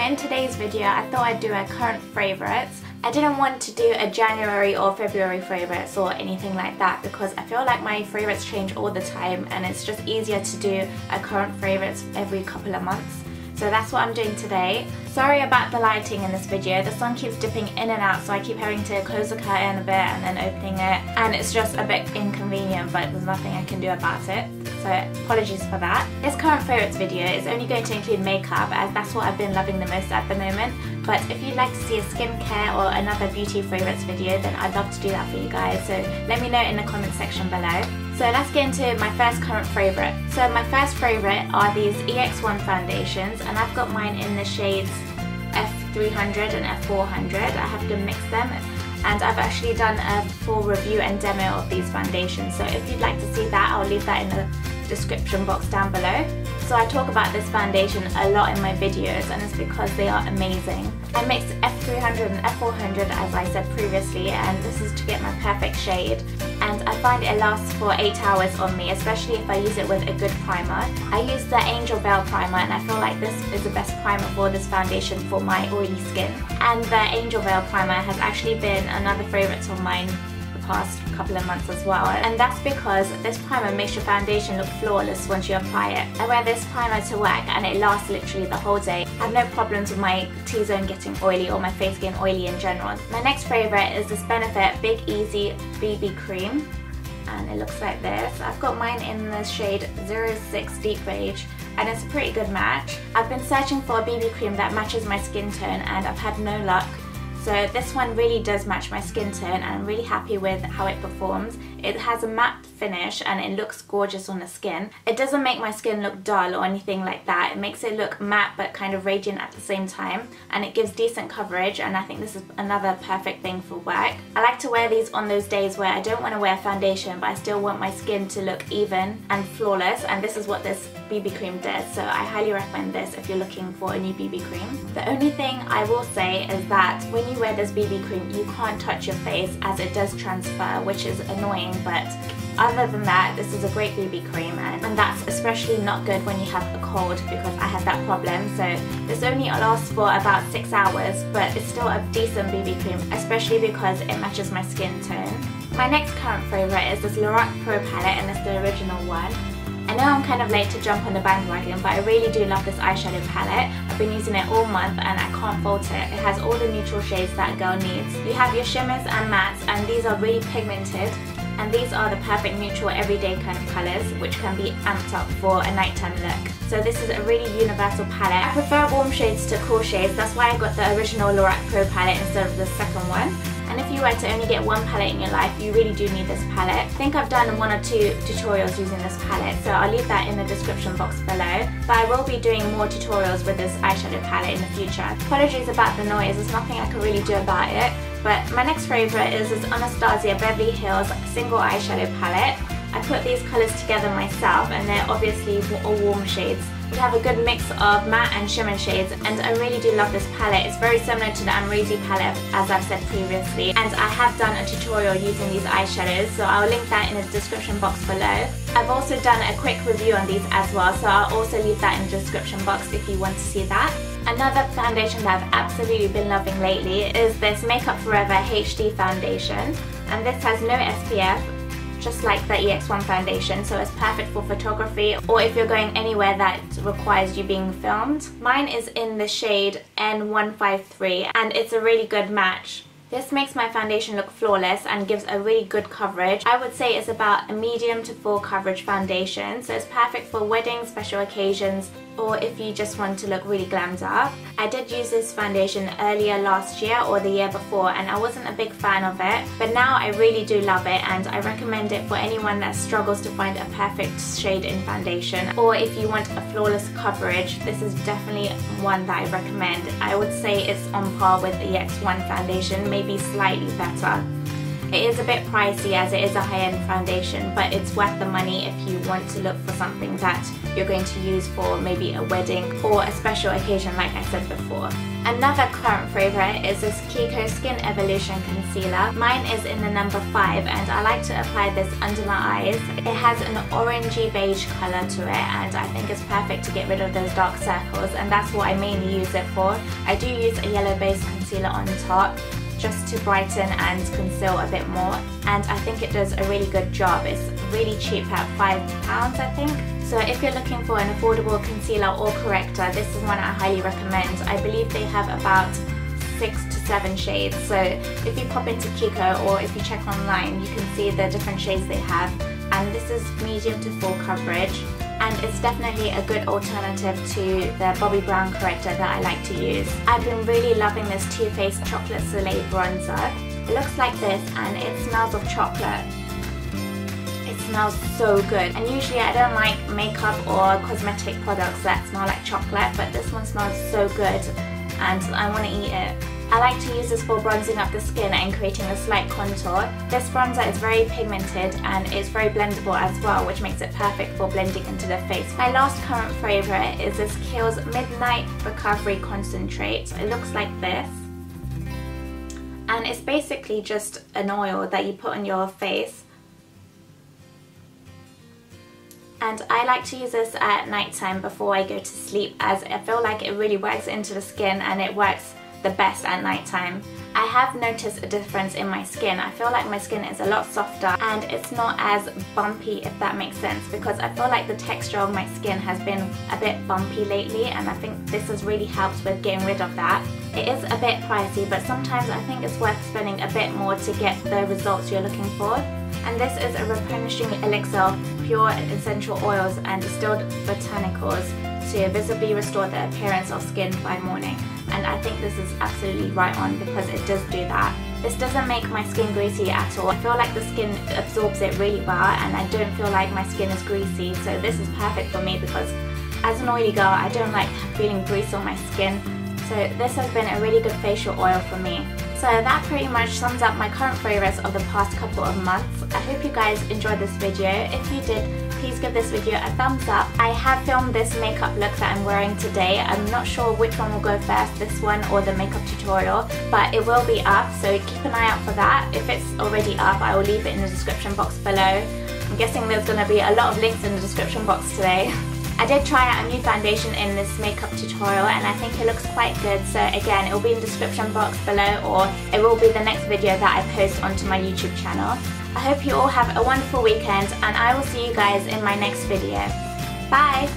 in today's video I thought I'd do a current favourites. I didn't want to do a January or February favourites or anything like that because I feel like my favourites change all the time and it's just easier to do a current favourites every couple of months. So that's what I'm doing today. Sorry about the lighting in this video, the sun keeps dipping in and out so I keep having to close the curtain a bit and then opening it, and it's just a bit inconvenient, but there's nothing I can do about it. So apologies for that. This current favourites video is only going to include makeup as that's what I've been loving the most at the moment, but if you'd like to see a skincare or another beauty favourites video then I'd love to do that for you guys, so let me know in the comment section below. So let's get into my first current favourite. So my first favourite are these EX1 foundations, and I've got mine in the shades F300 and F400. I have to mix them, and I've actually done a full review and demo of these foundations, so if you'd like to see that I'll leave that in the description box down below. So I talk about this foundation a lot in my videos and it's because they are amazing. I mixed F300 and F400 as I said previously, and this is to get my perfect shade, and I find it lasts for 8 hours on me, especially if I use it with a good primer. I use the Angel Veil primer and I feel like this is the best primer for this foundation for my oily skin, and the Angel Veil primer has actually been another favourite of mine past couple of months as well, and that's because this primer makes your foundation look flawless once you apply it. I wear this primer to work and it lasts literally the whole day. I have no problems with my T-zone getting oily or my face getting oily in general. My next favourite is this Benefit Big Easy BB Cream, and it looks like this. I've got mine in the shade 06 Deep Beige and it's a pretty good match. I've been searching for a BB cream that matches my skin tone and I've had no luck. So this one really does match my skin tone and I'm really happy with how it performs. It has a matte finish and it looks gorgeous on the skin. It doesn't make my skin look dull or anything like that. It makes it look matte but kind of radiant at the same time, and it gives decent coverage, and I think this is another perfect thing for work. I like to wear these on those days where I don't want to wear foundation but I still want my skin to look even and flawless, and this is what this BB cream does, so I highly recommend this if you're looking for a new BB cream. The only thing I will say is that when you wear this BB cream you can't touch your face as it does transfer, which is annoying, but other than that this is a great BB cream, and that's especially not good when you have a cold because I have that problem. So this only lasts for about 6 hours, but it's still a decent BB cream, especially because it matches my skin tone. My next current favourite is this Lorac Pro palette, and it's the original one. I know I'm kind of late to jump on the bandwagon, but I really do love this eyeshadow palette. I've been using it all month and I can't fault it. It has all the neutral shades that a girl needs. You have your shimmers and mattes, and these are really pigmented, and these are the perfect neutral everyday kind of colours which can be amped up for a nighttime look. So this is a really universal palette. I prefer warm shades to cool shades, that's why I got the original Lorac Pro palette instead of the second one. And if you were to only get one palette in your life, you really do need this palette. I think I've done 1 or 2 tutorials using this palette, so I'll leave that in the description box below. But I will be doing more tutorials with this eyeshadow palette in the future. Apologies about the noise, there's nothing I can really do about it. But my next favourite is this Anastasia Beverly Hills single eyeshadow palette. I put these colours together myself and they're obviously all warm shades. We have a good mix of matte and shimmer shades, and I really do love this palette. It's very similar to the Amrezy palette as I've said previously, and I have done a tutorial using these eyeshadows, so I'll link that in the description box below. I've also done a quick review on these as well, so I'll also leave that in the description box if you want to see that. Another foundation that I've absolutely been loving lately is this Makeup Forever HD foundation, and this has no SPF, just like the EX1 foundation, so it's perfect for photography or if you're going anywhere that requires you being filmed. Mine is in the shade N153 and it's a really good match. This makes my foundation look flawless and gives a really good coverage. I would say it's about a medium to full coverage foundation, so it's perfect for weddings, special occasions, or if you just want to look really glammed up. I did use this foundation earlier last year or the year before and I wasn't a big fan of it, but now I really do love it and I recommend it for anyone that struggles to find a perfect shade in foundation, or if you want a flawless coverage, this is definitely one that I recommend. I would say it's on par with the EX1 foundation, maybe slightly better. It is a bit pricey as it is a high-end foundation, but it's worth the money if you want to look for something that you're going to use for maybe a wedding or a special occasion like I said before. Another current favourite is this Kiko Skin Evolution Concealer. Mine is in the number 5 and I like to apply this under my eyes. It has an orangey beige colour to it and I think it's perfect to get rid of those dark circles, and that's what I mainly use it for. I do use a yellow base concealer on top just to brighten and conceal a bit more, and I think it does a really good job. It's really cheap at £5 I think. So if you're looking for an affordable concealer or corrector, this is one I highly recommend. I believe they have about 6 to 7 shades, so if you pop into Kiko or if you check online, you can see the different shades they have, and this is medium to full coverage, and it's definitely a good alternative to the Bobbi Brown corrector that I like to use. I've been really loving this Too Faced Chocolate Soleil bronzer. It looks like this and it smells of chocolate. It smells so good, and usually I don't like makeup or cosmetic products that smell like chocolate, but this one smells so good and I want to eat it. I like to use this for bronzing up the skin and creating a slight contour. This bronzer is very pigmented and it's very blendable as well, which makes it perfect for blending into the face. My last current favourite is this Kiehl's Midnight Recovery Concentrate. It looks like this, and it's basically just an oil that you put on your face. And I like to use this at night time before I go to sleep, as I feel like it really works into the skin and it works the best at night time. I have noticed a difference in my skin. I feel like my skin is a lot softer and it's not as bumpy, if that makes sense, because I feel like the texture of my skin has been a bit bumpy lately, and I think this has really helped with getting rid of that. It is a bit pricey, but sometimes I think it's worth spending a bit more to get the results you're looking for. And this is a replenishing elixir of pure essential oils and distilled botanicals to visibly restore the appearance of skin by morning. And I think this is absolutely right on, because it does do that. This doesn't make my skin greasy at all. I feel like the skin absorbs it really well and I don't feel like my skin is greasy, so this is perfect for me because as an oily girl I don't like feeling grease on my skin. So this has been a really good facial oil for me. So that pretty much sums up my current favourites of the past couple of months. I hope you guys enjoyed this video. If you did, please give this video a thumbs up. I have filmed this makeup look that I'm wearing today. I'm not sure which one will go first, this one or the makeup tutorial, but it will be up, so keep an eye out for that. If it's already up, I will leave it in the description box below. I'm guessing there's going to be a lot of links in the description box today. I did try out a new foundation in this makeup tutorial and I think it looks quite good, so again it will be in the description box below, or it will be the next video that I post onto my YouTube channel. I hope you all have a wonderful weekend and I will see you guys in my next video. Bye!